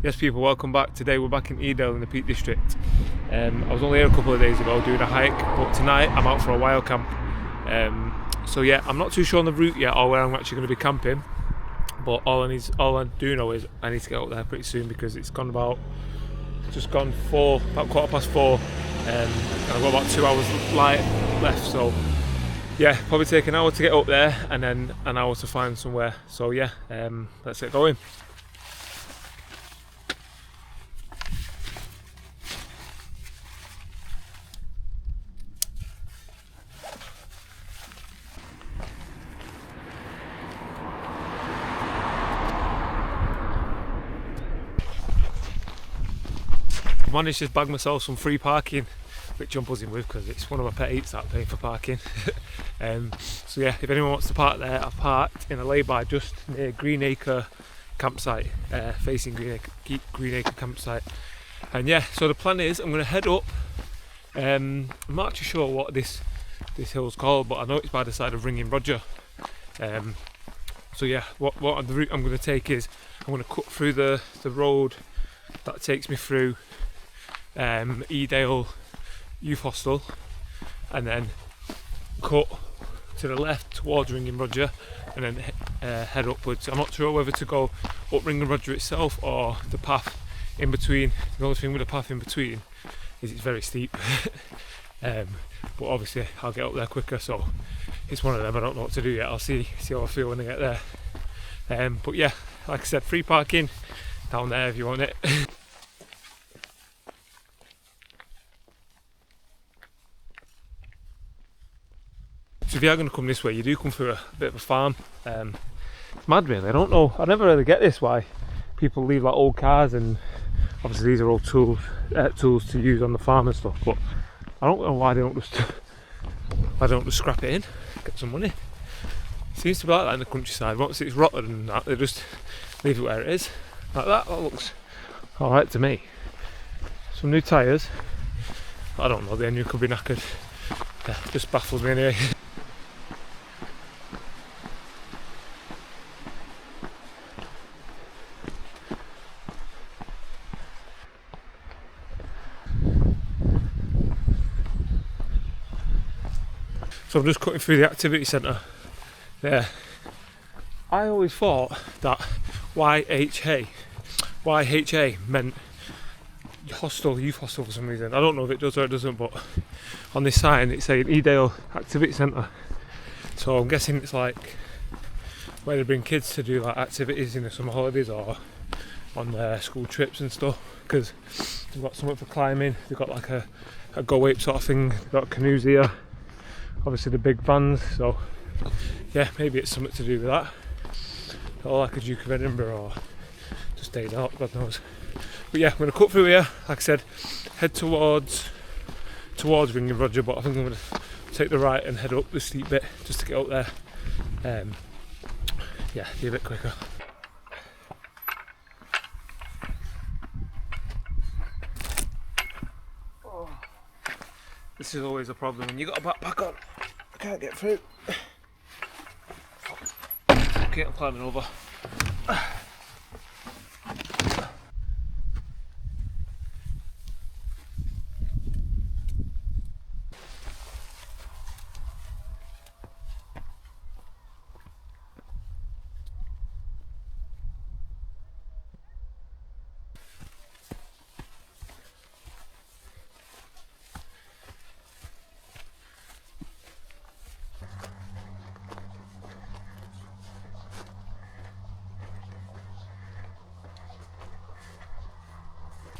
Yes people, welcome back. Today we're back in Edale in the Peak District. I was only here a couple of days ago doing a hike, but tonight I'm out for a wild camp. So yeah, I'm not too sure on the route yet or where I'm actually going to be camping, but all I do know is I need to get up there pretty soon because it's gone about 4:15, and I've got about 2 hours light left, so yeah, probably take an hour to get up there and then an hour to find somewhere. So yeah, let's get going. I managed to bag myself some free parking, which I'm buzzing with because it's one of my pet eats that paying for parking. So yeah, if anyone wants to park there, I've parked in a lay-by just near Greenacre campsite, facing Greenacre campsite. And yeah, so the plan is I'm going to head up. I'm not actually sure what this hill's called, but I know it's by the side of Ringing Roger. So yeah, what the route I'm going to take is I'm going to cut through the road that takes me through Edale Youth Hostel, and then cut to the left towards Ringing Roger, and then head upwards. I'm not sure whether to go up Ringing Roger itself or the path in between. The only thing with the path in between is it's very steep. But obviously I'll get up there quicker, so it's one of them. I don't know what to do yet. I'll see how I feel when I get there. But yeah, like I said, free parking down there if you want it. So if you are going to come this way, you do come through a bit of a farm. It's mad really, I don't know, I never really get this, why people leave like old cars, and obviously these are all tools to use on the farm and stuff, but I don't know why they don't just scrap it in, get some money. It seems to be like that in the countryside. Once it's rotted and that, they just leave it where it is. Like that looks alright to me. Some new tyres. I don't know, the engine could be knackered. Yeah, just baffles me anyway. So I'm just cutting through the activity centre there. I always thought that YHA meant hostel, youth hostel for some reason. I don't know if it does or it doesn't, but on this sign it's saying Edale Activity Centre. So I'm guessing it's like where they bring kids to do like activities in the summer holidays or on their school trips and stuff, because they've got something for climbing, they've got like a go ape sort of thing, they've got canoes here, obviously the big vans, so yeah, maybe it's something to do with that, or like a Duke of Edinburgh, or just staying out, God knows. But yeah, I'm going to cut through here, like I said, head towards Ringing Roger, but I think I'm going to take the right and head up the steep bit just to get up there. Yeah, be a bit quicker. Oh, this is always a problem when you got a backpack on. I can't get through. Okay, I'm climbing over.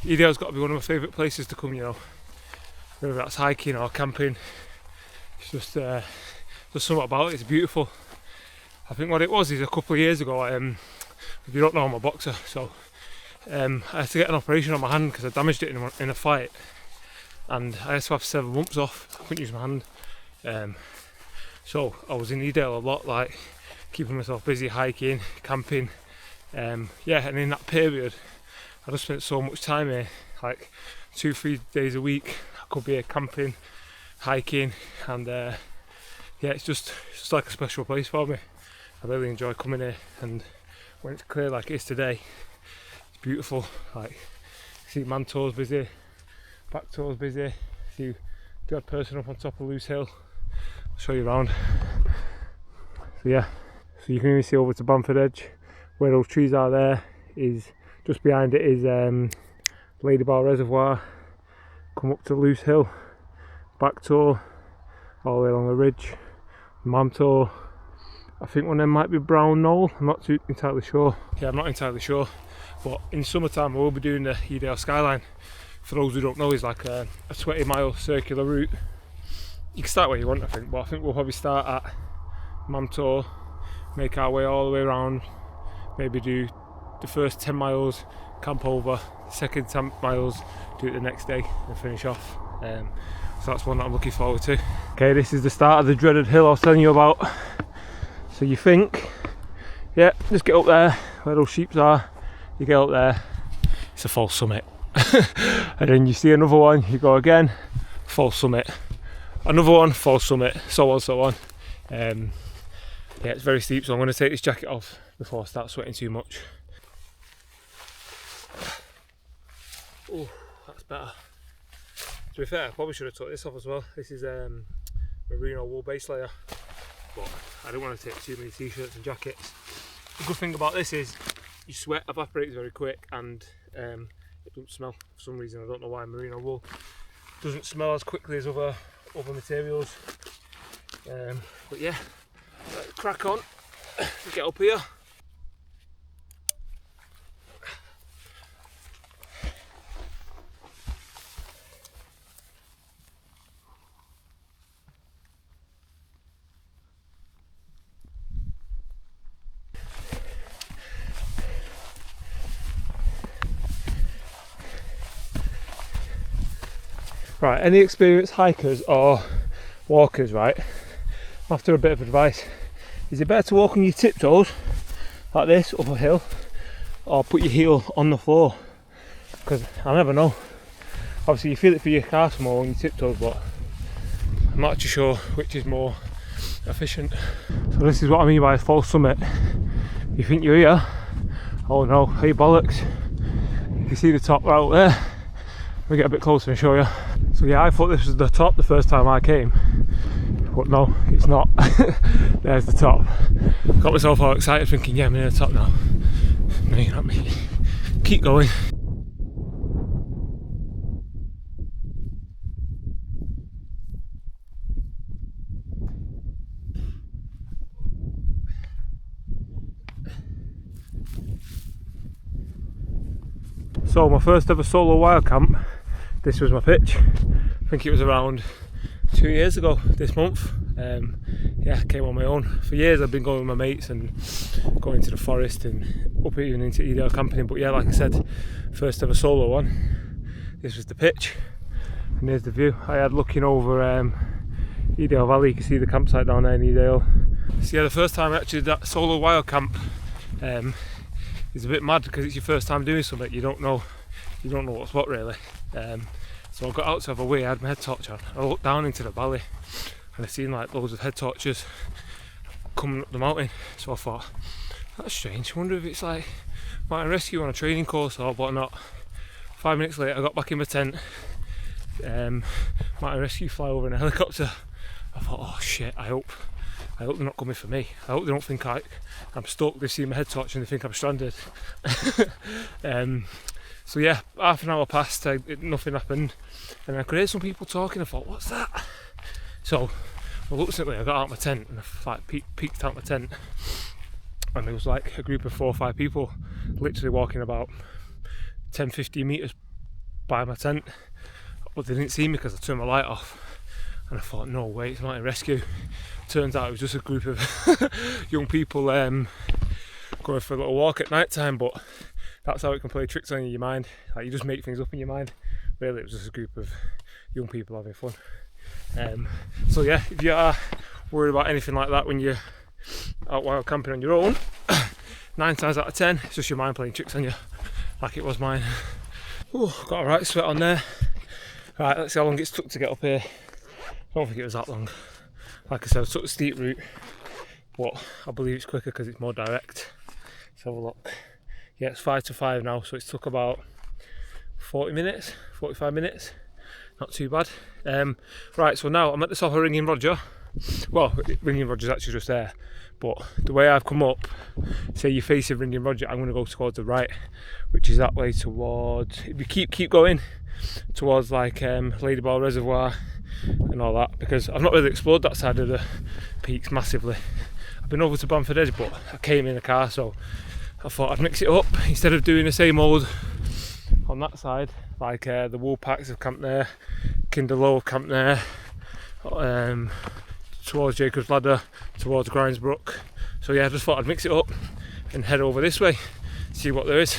Edale's got to be one of my favourite places to come, you know, whether that's hiking or camping. It's just there's something about it, it's beautiful. I think what it was is a couple of years ago, if you don't know, I'm a boxer, so I had to get an operation on my hand because I damaged it in a fight, and I had to have 7 months off. I couldn't use my hand, so I was in Edale a lot, like keeping myself busy, hiking, camping, yeah, and in that period I just spent so much time here, like 2-3 days a week. I could be here camping, hiking, and yeah, it's just like a special place for me. I really enjoy coming here, and when it's clear like it is today, beautiful. Like, see Manto's busy, back toe's busy, see the odd person up on top of Loose Hill. I'll show you around. So yeah, so you can even see over to Bamford Edge where those trees are. There is, just behind it is Lady Bar Reservoir. Come up to Loose Hill, back toe, all the way along the ridge, Manto. I think one of them might be Brown Knoll, I'm not too entirely sure. Yeah, I'm not entirely sure, but in summertime I will be doing the Edale Skyline. For those who don't know, it's like a 20-mile circular route. You can start where you want, I think, but I think we'll probably start at Manto, make our way all the way around, maybe do the first 10 miles, camp over, second 10 miles, do it the next day and finish off. So that's one that I'm looking forward to. Okay, this is the start of the dreaded hill I was telling you about. So you think, yeah, just get up there where those sheep are, you get up there, it's a false summit. And then you see another one, you go again, false summit, another one, false summit, so on, so on. Yeah, it's very steep, so I'm going to take this jacket off before I start sweating too much. Oh, that's better. To be fair, I probably should have took this off as well. This is merino wool base layer, but I don't want to take too many t-shirts and jackets. The good thing about this is your sweat evaporates very quick, and it doesn't smell for some reason. I don't know why. Merino wool doesn't smell as quickly as other materials. But yeah, let's crack on, get up here. Right, any experienced hikers or walkers, right, after a bit of advice, is it better to walk on your tiptoes like this up a hill, or put your heel on the floor? Because I never know. Obviously you feel it for your calves more on your tiptoes, but I'm not actually sure which is more efficient. So this is what I mean by a false summit. You think you're here, oh no, hey bollocks, you can see the top right up there. We'll get a bit closer and show you. So yeah, I thought this was the top the first time I came, but no, it's not. There's the top. Got myself all excited thinking, yeah, I'm near the top now. No, you're not me. Keep going. So my first ever solo wild camp, this was my pitch. I think it was around 2 years ago this month. Yeah, I came on my own. For years I've been going with my mates and going to the forest and up even into Edale camping, but yeah, like I said, first ever solo one. This was the pitch, and there's the view I had looking over Edale Valley. You can see the campsite down there in Edale. So yeah, the first time I actually did that solo wild camp is a bit mad because it's your first time doing something. You don't know what's what really. So I got out to have a wee, I had my head torch on. I looked down into the valley and I seen like loads of head torches coming up the mountain. So I thought, that's strange, I wonder if it's like mountain rescue on a training course or whatnot. 5 minutes later I got back in my tent, mountain rescue fly over in a helicopter. I thought, oh shit, I hope they're not coming for me. I hope they don't think I'm stuck. They see my head torch and they think I'm stranded. So yeah, half an hour passed, nothing happened, and I could hear some people talking. I thought, what's that? So reluctantly I got out of my tent and I like peeked out my tent, and there was like a group of 4 or 5 people literally walking about 10-15 metres by my tent, but they didn't see me because I turned my light off. And I thought, no way, it's mountain rescue. Turns out it was just a group of young people going for a little walk at night time, but that's how it can play tricks on your mind. Like, you just make things up in your mind. Really, it was just a group of young people having fun. So yeah, if you are worried about anything like that when you're out wild camping on your own, 9 times out of 10, it's just your mind playing tricks on you, like it was mine. Ooh, got a right sweat on there. Right, let's see how long it's took to get up here. I don't think it was that long. Like I said, I took the steep route, but I believe it's quicker because it's more direct. Let's have a look. Yeah, it's 5 to 5 now, so it's took about 40 minutes, 45 minutes. Not too bad. Right, so now I'm at the top of Ringing Roger. Well, Ringing Roger's actually just there, but the way I've come up, say you're facing Ringing Roger, I'm going to go towards the right, which is that way towards, if you keep going towards like Ladyball Reservoir and all that, because I've not really explored that side of the peaks massively. I've been over to Bamford Edge, but I came in a car, so I thought I'd mix it up instead of doing the same old on that side, like the Woolpacks have camped there, Kinder Low have camped there, towards Jacob's Ladder, towards Grimesbrook. So yeah, I just thought I'd mix it up and head over this way, see what there is.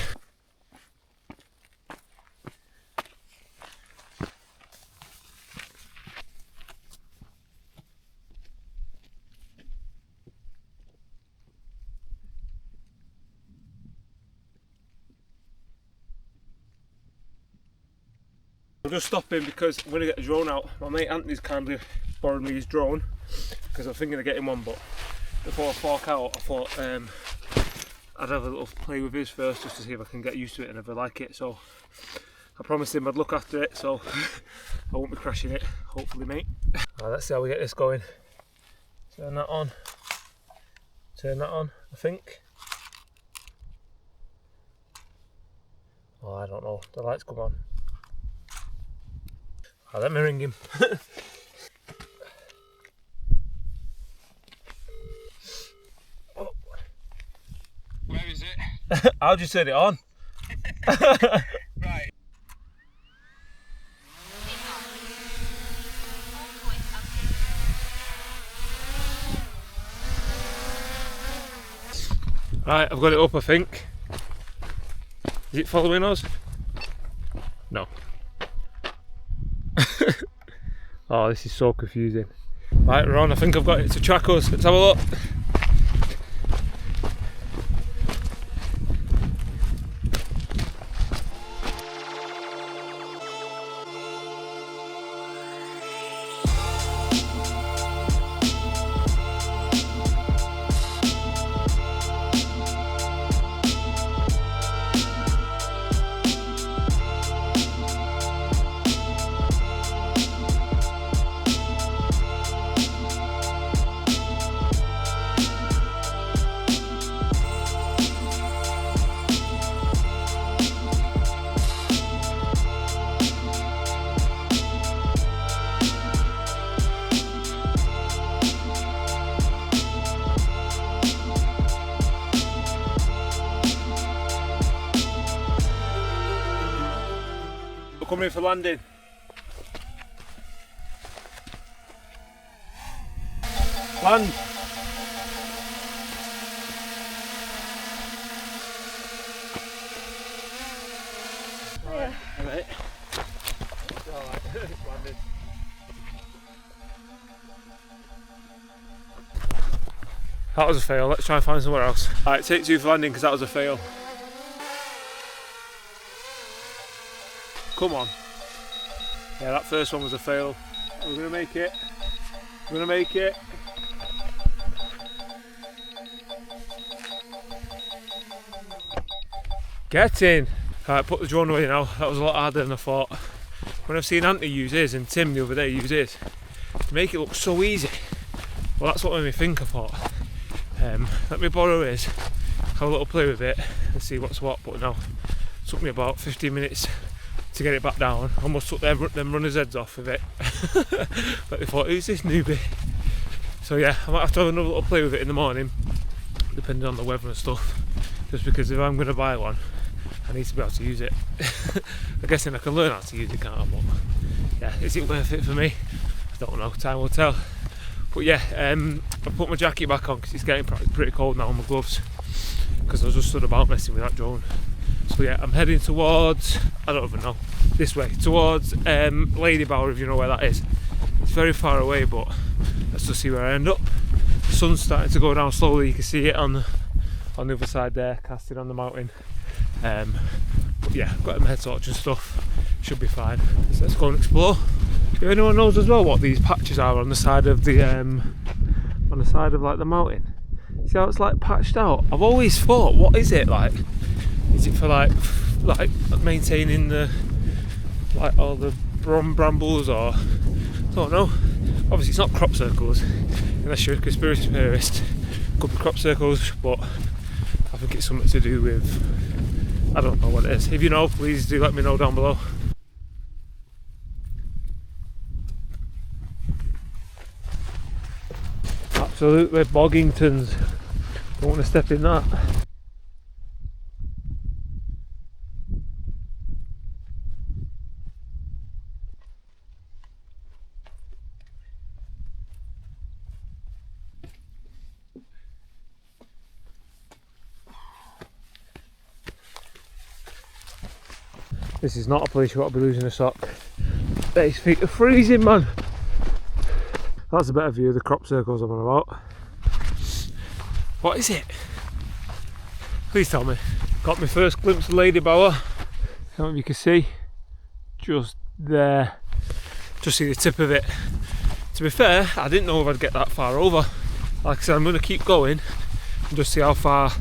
I'm just stopping because I'm going to get the drone out. My mate Anthony's kindly borrowed me his drone because I'm thinking of getting one, but before I fork out I thought I'd have a little play with his first just to see if I can get used to it and if I like it. So I promised him I'd look after it, so I won't be crashing it, hopefully, mate. Right, let's see how we get this going. Turn that on, I think. Oh, I don't know, the lights come on. Oh, let me ring him. Oh. Where is it? I'll just turn it on. Right. Right, I've got it up, I think. Is it following us? No. Oh, this is so confusing. Right, we're on. I think I've got it to track us. Let's have a look. Coming in for landing. Land. Yeah. Alright. Alright, it's landed. That was a fail. Let's try and find somewhere else. Alright, take 2 for landing because that was a fail. Come on. Yeah, that first one was a fail. We're going to make it. We're going to make it. Get in. Alright, put the drone away now. That was a lot harder than I thought. When I've seen Anthony use his and Tim the other day use his, to make it look so easy. Well, that's what made me think. I thought, let me borrow his, have a little play with it and see what's what. But no, it took me about 15 minutes to get it back down. Almost took them runners' heads off of it. But they thought, who's this newbie? So yeah, I might have to have another little play with it in the morning, depending on the weather and stuff. Just because if I'm going to buy one, I need to be able to use it. I'm guessing I can learn how to use it, can't I? But yeah, is it worth it for me? I don't know, time will tell. But yeah, I put my jacket back on because it's getting pretty cold now, on my gloves, because I was just stood about messing with that drone. So yeah, I'm heading towards, I don't even know, this way, towards Lady Bower, if you know where that is. It's very far away, but let's just see where I end up. The sun's starting to go down slowly, you can see it on the other side there, casting on the mountain. But yeah, I've got my head torch and stuff, should be fine. So let's go and explore. If anyone knows as well what these patches are on the side of the like the mountain, see how it's like patched out? I've always thought, what is it like? Is it for like maintaining the all the brambles, or I don't know. Obviously it's not crop circles unless you're a conspiracy theorist. Could be crop circles, but I think it's something to do with, I don't know what it is. If you know, please do let me know down below. Absolutely Boggingtons. Don't want to step in that. This is not a place you want to be losing a sock. These feet are freezing, man. That's a better view of the crop circles I'm on about. What is it? Please tell me. Got my first glimpse of Lady Bower. I don't know if you can see. Just there. Just see the tip of it. To be fair, I didn't know if I'd get that far over. Like I said, I'm going to keep going and just see how far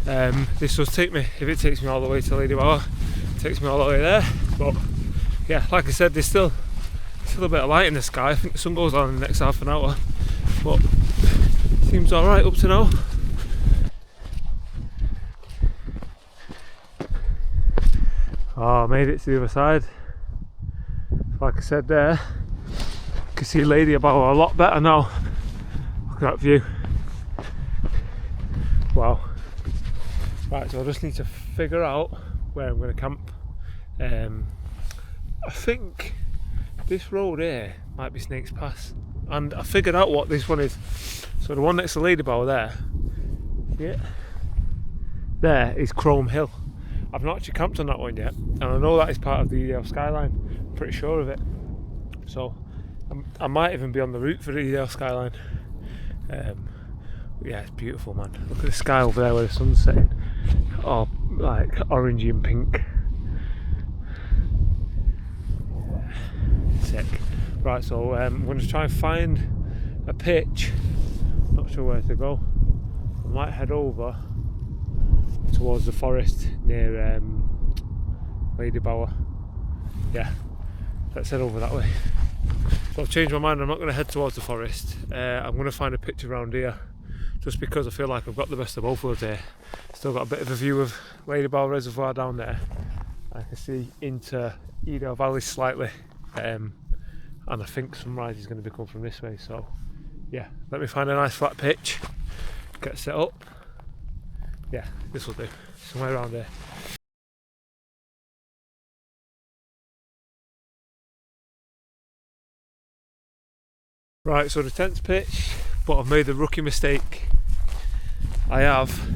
this does take me. If it takes me all the way to Lady Bower, it takes me all the way there. But yeah, like I said, there's still a bit of light in the sky. I think the sun goes on in the next half an hour, but seems alright up to now. Oh, I made it to the other side. Like I said there, you can see Lady Bower a lot better now. Look at that view. Wow. Right, so I just need to figure out where I'm going to camp. I think this road here might be Snake's Pass, and I figured out what this one is. So the one next to Lady Bower there, yeah, there is Chrome Hill. I've not actually camped on that one yet, and I know that is part of the skyline. I'm pretty sure of it. So I might even be on the route for the skyline. Yeah, it's beautiful, man. Look at the sky over there where the sun's setting. Oh, like orangey and pink. Sick. Right, so I'm going to try and find a pitch. Not sure where to go. I might head over towards the forest near Lady Bower. Yeah, let's head over that way. So I've changed my mind. I'm not going to head towards the forest. I'm going to find a pitch around here, just because I feel like I've got the best of both worlds here. Still got a bit of a view of Lady Bower Reservoir down there. I can see into Edale Valley slightly. And I think sunrise is going to be coming from this way, so yeah, let me find a nice flat pitch, get set up. Yeah, this will do, somewhere around here. Right, so the tent's pitched, but I've made the rookie mistake. I have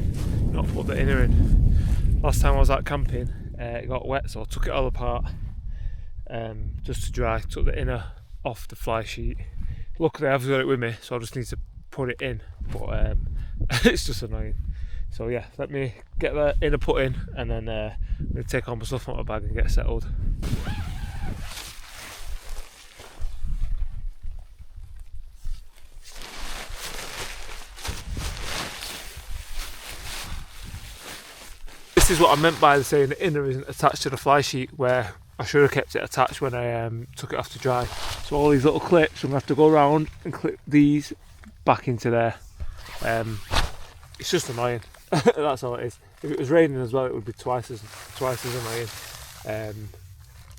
not put the inner in. Last time I was out camping, it got wet, so I took it all apart just to dry, took the inner off the fly sheet. Luckily I've got it with me, so I just need to put it in, but it's just annoying. So yeah, let me get the inner put in, and then I'm going to take all my stuff out of my bag and get settled. This is what I meant by saying the inner isn't attached to the fly sheet, where I should have kept it attached when I took it off to dry. So all these little clips, I'm going to have to go around and clip these back into there. It's just annoying. That's all it is. If it was raining as well, it would be twice as annoying.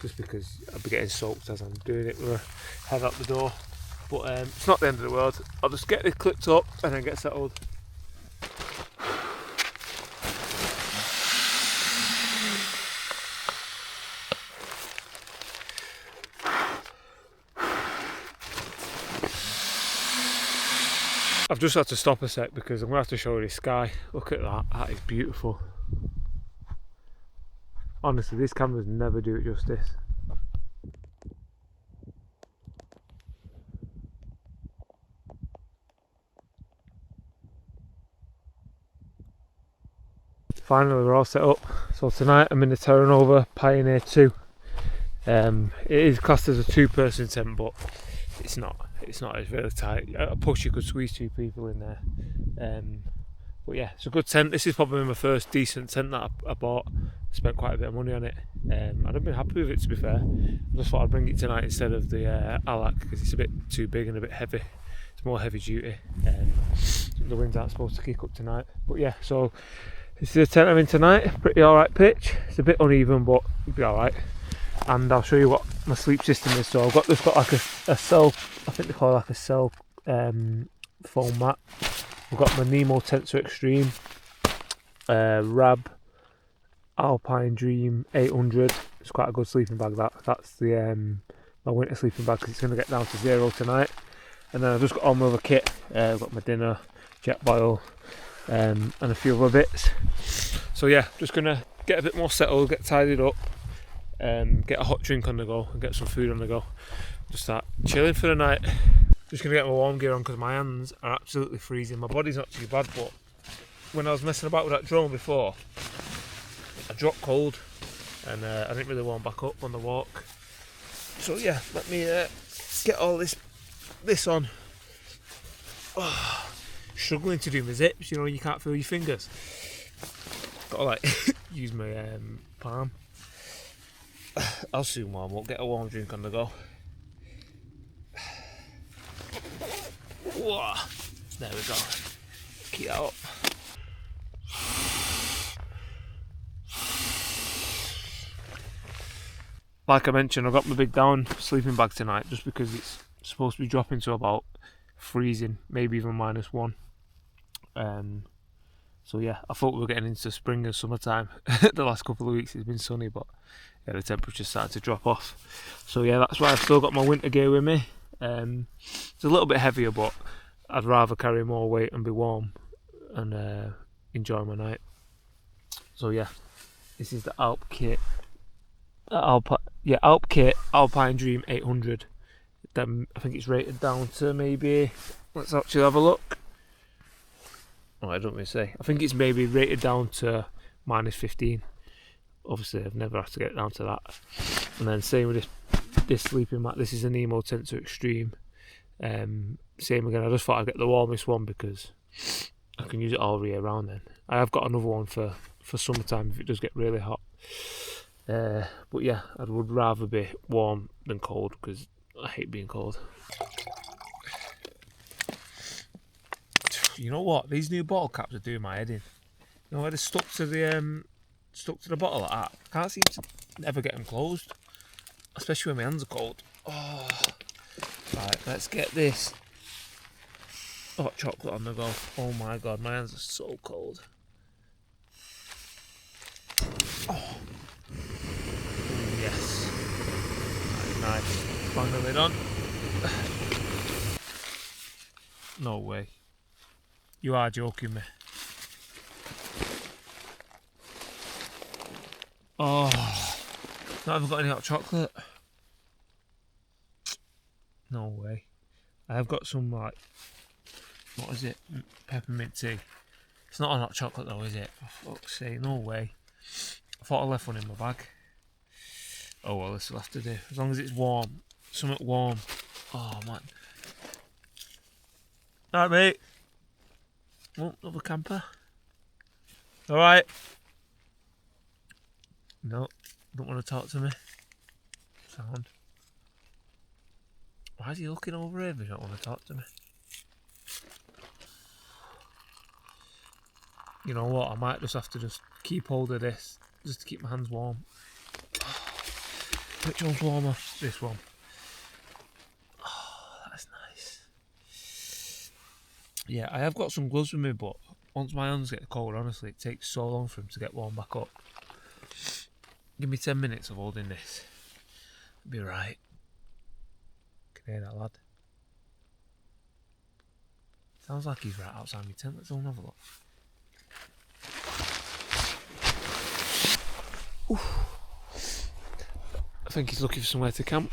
Just because I'd be getting soaked as I'm doing it with a head out the door. But it's not the end of the world. I'll just get it clipped up and then get settled. I've just had to stop a sec because I'm going to have to show you the sky. Look at that, that is beautiful. Honestly, these cameras never do it justice. Finally we're all set up. So tonight I'm in the Terra Nova Pioneer 2. It is classed as a 2-person tent, but it's not. It's really tight. At a push you could squeeze 2 people in there. But yeah, it's a good tent. This is probably my first decent tent that I bought. Spent quite a bit of money on it. I've been happy with it, to be fair. I just thought I'd bring it tonight instead of the Alac because it's a bit too big and a bit heavy. It's more heavy duty. The winds aren't supposed to kick up tonight. But yeah, so this is the tent I'm in tonight. Pretty alright pitch. It's a bit uneven, but it'll be alright. And I'll show you what my sleep system is. So I've got like a cell, I think they call it like a cell foam mat. I've got my Nemo Tensor Extreme, Rab Alpine Dream 800. It's quite a good sleeping bag. That's the my winter sleeping bag because it's going to get down to 0 tonight. And then I've just got all my other kit. I've got my dinner, jet boil, and a few other bits. So yeah, just going to get a bit more settled, get tidied up, get a hot drink on the go, and get some food on the go. Just start chilling for the night. Just going to get my warm gear on because my hands are absolutely freezing. My body's not too bad, but when I was messing about with that drone before, I dropped cold and I didn't really warm back up on the walk. So yeah, let me get all this on. Oh, struggling to do my zips, you know, you can't feel your fingers. Gotta like use my palm. I'll soon warm up, get a warm drink on the go. Whoa. There we go. Keep that up. Like I mentioned, I've got my big down sleeping bag tonight just because it's supposed to be dropping to about freezing, maybe even -1. So yeah, I thought we were getting into spring and summertime. The last couple of weeks it's been sunny, but yeah, the temperature's started to drop off. So yeah, that's why I've still got my winter gear with me. It's a little bit heavier, but I'd rather carry more weight and be warm and enjoy my night. So yeah, this is the Alp kit. Alp kit Alpine Dream 800. Then I think it's rated down to maybe. Let's actually have a look. Oh, I don't really say. I think it's maybe rated down to -15. Obviously, I've never had to get down to that. And then same with this sleeping mat. This is a Nemo Tensor Extreme. Same again. I just thought I'd get the warmest one because I can use it all year round. Then I have got another one for summertime if it does get really hot. But yeah, I would rather be warm than cold because I hate being cold. You know what? These new bottle caps are doing my head in. You know where they're stuck to the bottle like that? I can't seem to ever get them closed, especially when my hands are cold. Oh, right, let's get this hot chocolate on the go. Oh my god, my hands are so cold. Oh, yes, nice. Bang the lid on. No way. You are joking me. Oh, not even got any hot chocolate. No way. I have got some like, what is it? Peppermint tea. It's not a hot chocolate though, is it? For fuck's sake, no way. I thought I left one in my bag. Oh well, this will have to do. As long as it's warm. Something warm. Oh man. Alright mate. Oh, another camper. Alright. No, don't want to talk to me. Sound. Why is he looking over here if he don't want to talk to me? You know what, I might just have to just keep hold of this just to keep my hands warm. Which one's warmer? This one. Oh, that's nice. Yeah, I have got some gloves with me, but once my hands get cold, honestly, it takes so long for them to get warm back up. Give me 10 minutes of holding this. It'll be right. Can you hear that, lad? Sounds like he's right outside my tent. Let's go and have a look. Oof. I think he's looking for somewhere to camp.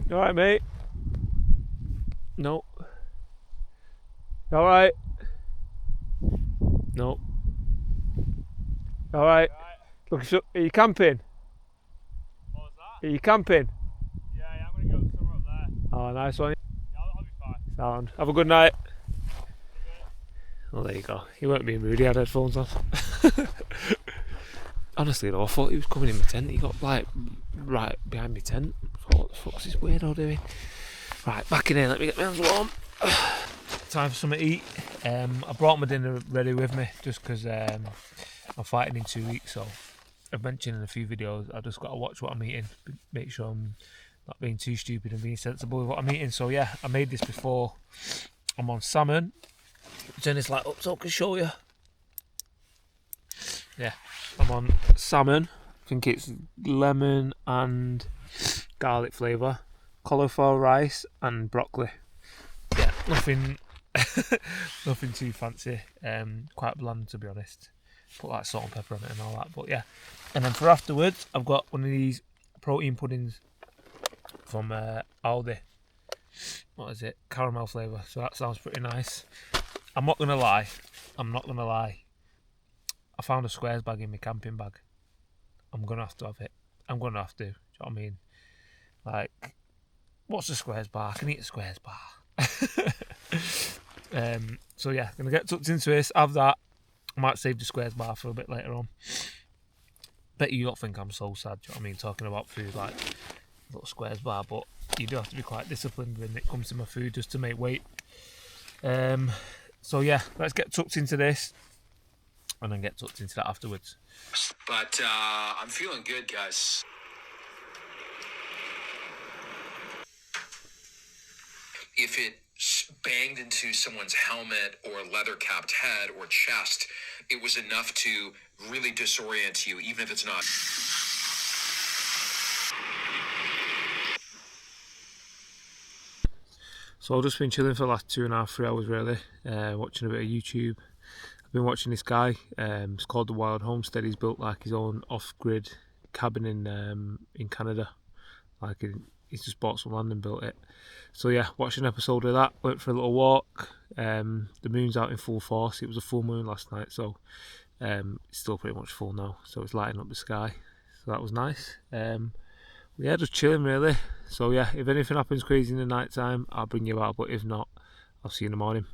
You alright, mate? No. You alright? No. Alright. Look, are you camping? What was that? Are you camping? Yeah, I'm going to go somewhere up there. Oh, nice one. Yeah, I'll Sound. Have a good night. Well, there you go. He weren't being rude, he had headphones on. Honestly though, I thought he was coming in my tent. He got like right behind my tent. I thought, what the fuck's this weirdo doing? Right, back in here, let me get my hands warm. Time for something to eat. I brought my dinner ready with me just because I'm fighting in 2 weeks, so I've mentioned in a few videos I just got to watch what I'm eating, make sure I'm not being too stupid and being sensible with what I'm eating. So yeah, I made this before. I'm on salmon. Turn this light up so I can show you. Yeah, I'm on salmon. I think it's lemon and garlic flavour, cauliflower rice and broccoli. Yeah, nothing nothing too fancy. Quite bland to be honest. Put like salt and pepper on it and all that, but yeah. And then for afterwards, I've got one of these protein puddings from Aldi. What is it? Caramel flavour. So that sounds pretty nice. I'm not gonna lie. I found a squares bag in my camping bag. I'm gonna have to have it. I'm gonna have to. Do you know what I mean? Like, what's a squares bar? I can eat a squares bar. So yeah, gonna get tucked into this. Have that. I might save the squares bar for a bit later on. Bet you don't think I'm so sad. Do you know what I mean? Talking about food like a little squares bar, but you do have to be quite disciplined when it comes to my food just to make weight. So yeah, let's get tucked into this and then get tucked into that afterwards. But I'm feeling good, guys. If it banged into someone's helmet or leather-capped head or chest, it was enough to really disorient you, even if it's not. So I've just been chilling for the last 2.5, 3 hours really, watching a bit of YouTube. I've been watching this guy, it's called The Wild Homestead. He's built like his own off-grid cabin in Canada. Like he's just bought some land and built it. So yeah, watched an episode of that, went for a little walk. The moon's out in full force. It was a full moon last night, so it's still pretty much full now. So it's lighting up the sky, so that was nice. Yeah, just chilling really. So yeah, if anything happens crazy in the night time, I'll bring you out, but if not, I'll see you in the morning.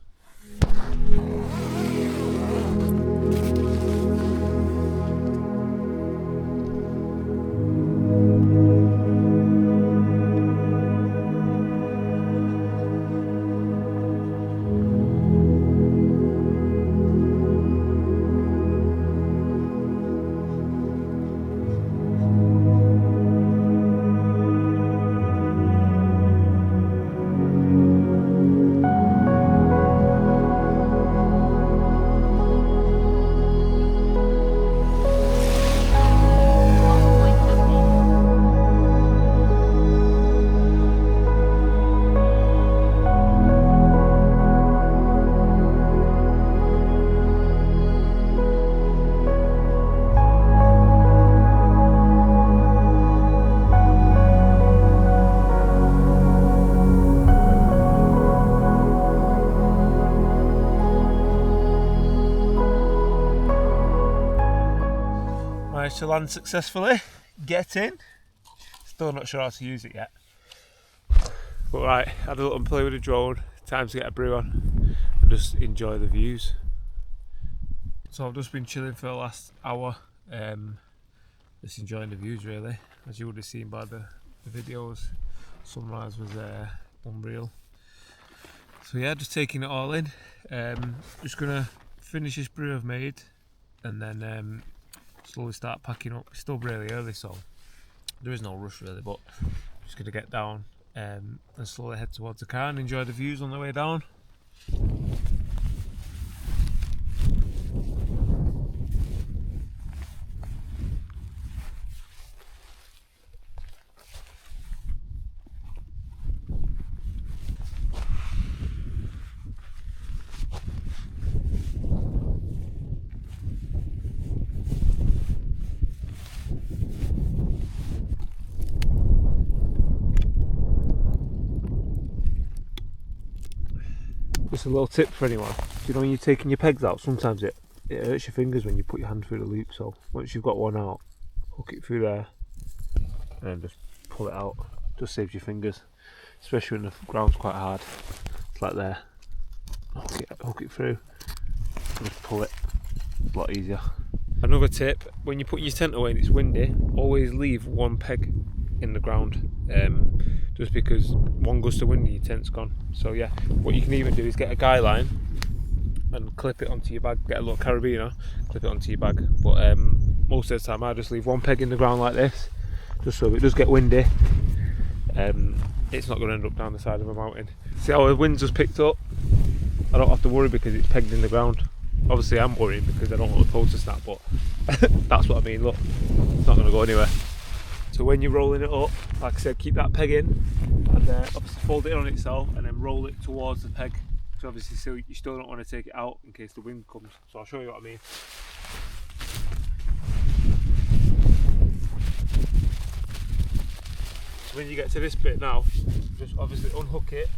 Managed to land successfully, get in. Still not sure how to use it yet. But right, had a little play with the drone, time to get a brew on and just enjoy the views. So I've just been chilling for the last hour, just enjoying the views really. As you would have seen by the videos, sunrise was unreal. So yeah, just taking it all in. Just gonna finish this brew I've made and then slowly start packing up. It's still really early, so there is no rush really, but just gonna get down and slowly head towards the car and enjoy the views on the way down. Just a little tip for anyone. You know when you're taking your pegs out, sometimes it hurts your fingers when you put your hand through the loop, so once you've got one out, hook it through there and then just pull it out. Just saves your fingers, especially when the ground's quite hard. It's like there. Hook it through. Just pull it. It's a lot easier. Another tip: when you're putting your tent away and it's windy, always leave one peg in the ground. Just because one gust of wind and your tent's gone. So yeah, what you can even do is get a guy line and clip it onto your bag. Get a little carabiner, clip it onto your bag. But most of the time I just leave one peg in the ground like this, just so if it does get windy, it's not going to end up down the side of a mountain. See how the wind just picked up? I don't have to worry because it's pegged in the ground. Obviously I'm worrying because I don't want the pole to snap, but that's what I mean. Look, it's not going to go anywhere. So when you're rolling it up, like I said, keep that peg in and obviously fold it on itself and then roll it towards the peg. So obviously so you still don't want to take it out in case the wind comes. So I'll show you what I mean. So when you get to this bit now, just obviously unhook it.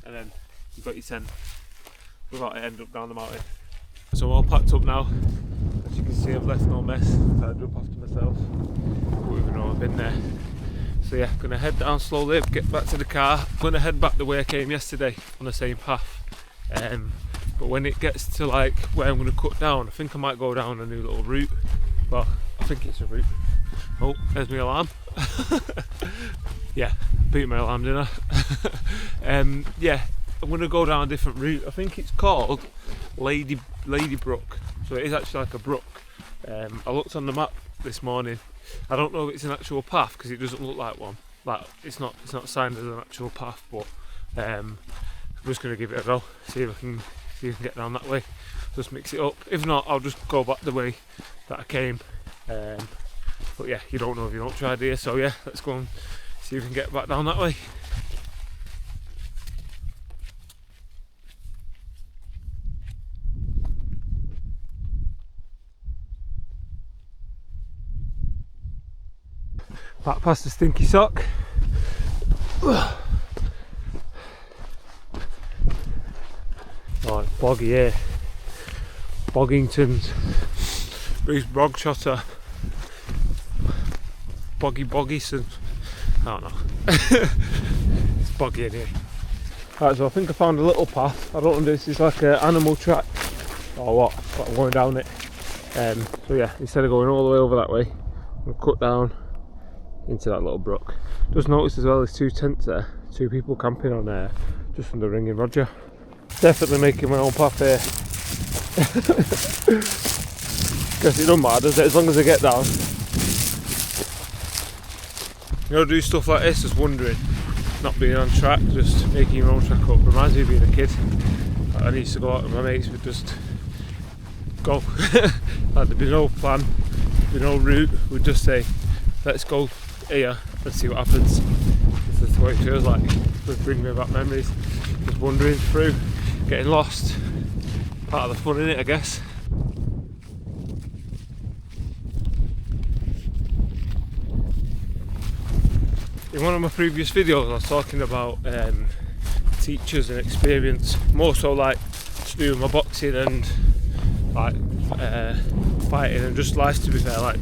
And then you've got your tent without it end up down the mountain. So I'm all packed up now. As you can see, I've left no mess. I've up after myself. But even though I've been there. So yeah, gonna head down slowly, get back to the car. Gonna head back the way I came yesterday on the same path. But when it gets to like where I'm gonna cut down, I think I might go down a new little route. Well, I think it's a route. Oh, there's my alarm. Yeah, beat my alarm, didn't I? Yeah, I'm going to go down a different route. I think it's called Lady Brook. So it is actually like a brook. I looked on the map this morning. I don't know if it's an actual path because it doesn't look like one. Like it's not signed as an actual path, but I'm just going to give it a go. See if I can get down that way. Just mix it up. If not, I'll just go back the way that I came. But yeah, you don't know if you don't try, do you? So yeah, let's go and see if we can get back down that way. Back past the stinky sock. Oh, it's boggy here. Boggingtons, Bruce Brogshotter, Boggyson. I don't know. It's boggy in here. Right, so I think I found a little path. I don't know if this is like an animal track or what, but I'm going down it. So yeah, instead of going all the way over that way, I'm going to cut down into that little brook. Just noticed as well there's two tents there, two people camping on there, just from the Ringing Roger. Definitely making my own path here. Guess it don't matter, does it, as long as I get down. You know, do stuff like this, just wondering, not being on track, just making your own track up. Reminds me of being a kid. I used to go out with my mates, we'd just go. Like there'd be no plan, there'd be no route, we'd just say, let's go here and see what happens. This is what it feels like. Just bring me back memories. Just wandering through, getting lost. Part of the fun, innit, I guess. In one of my previous videos I was talking about teachers and experience, more so like to do with my boxing and like fighting and just life, to be fair. Like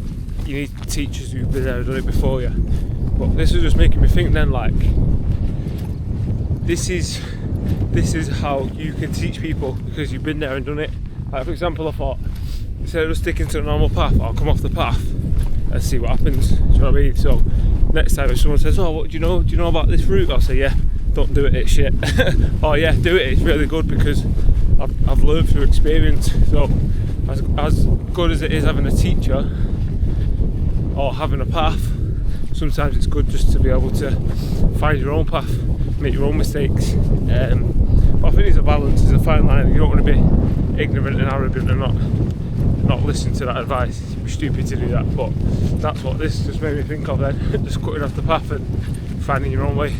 you need teachers who've been there and done it before you. But this is just making me think then, like this is how you can teach people because you've been there and done it. Like for example, I thought instead of just sticking to a normal path, I'll come off the path and see what happens. Do you know what I mean? So next time if someone says, oh, what do you know about this route? I'll say, yeah, don't do it, it's shit. Or yeah, do it, it's really good because I've learned through experience. So as good as it is having a teacher or having a path, sometimes it's good just to be able to find your own path, make your own mistakes. But I think it's a balance, it's a fine line. You don't want to be ignorant and arrogant and not listen to that advice. It'd be stupid to do that, but that's what this just made me think of then. Just cutting off the path and finding your own way.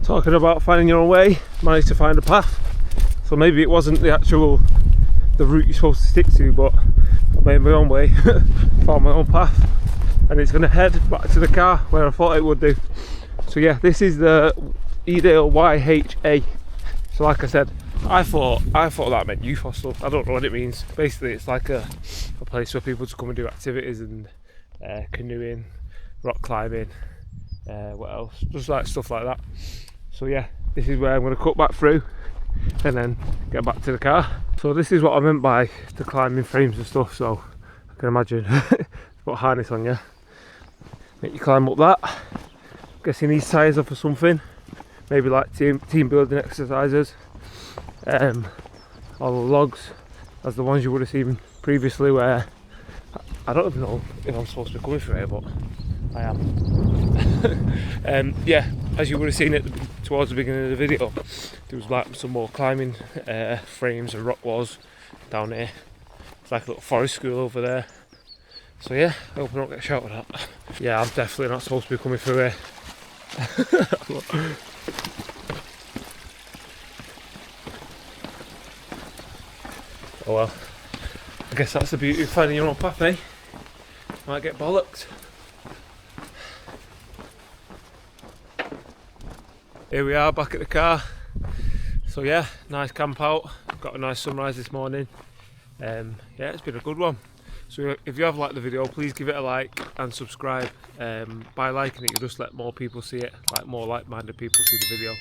Talking about finding your own way, managed to find a path. So maybe it wasn't the route you're supposed to stick to, but I made my own way, found my own path, and it's going to head back to the car where I thought it would do. So yeah, this is the Edale YHA. So like I said, I thought that meant youth hostel. I don't know what it means. Basically it's like a place for people to come and do activities and canoeing, rock climbing, what else? Just like stuff like that. So yeah, this is where I'm going to cut back through and then get back to the car. So this is what I meant by the climbing frames and stuff. So I can imagine put a harness on you, make you climb up that. Guessing these tyres are for something, maybe like team building exercises. All the logs as the ones you would have seen previously, where I don't even know if I'm supposed to be coming through here, but I am. Yeah, as you would have seen it towards the beginning of the video, there was like some more climbing frames and rock walls down here. It's like a little forest school over there. So yeah, I hope I don't get shouted at. Yeah, I'm definitely not supposed to be coming through here. Oh well, I guess that's the beauty of finding your own path, eh? Might get bollocked. Here we are back at the car. So yeah, nice camp out. Got a nice sunrise this morning. Yeah, it's been a good one. So if you have liked the video, please give it a like and subscribe. By liking it, you'll just let more people see it, like more like-minded people see the video.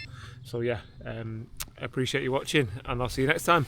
So yeah, I appreciate you watching, and I'll see you next time.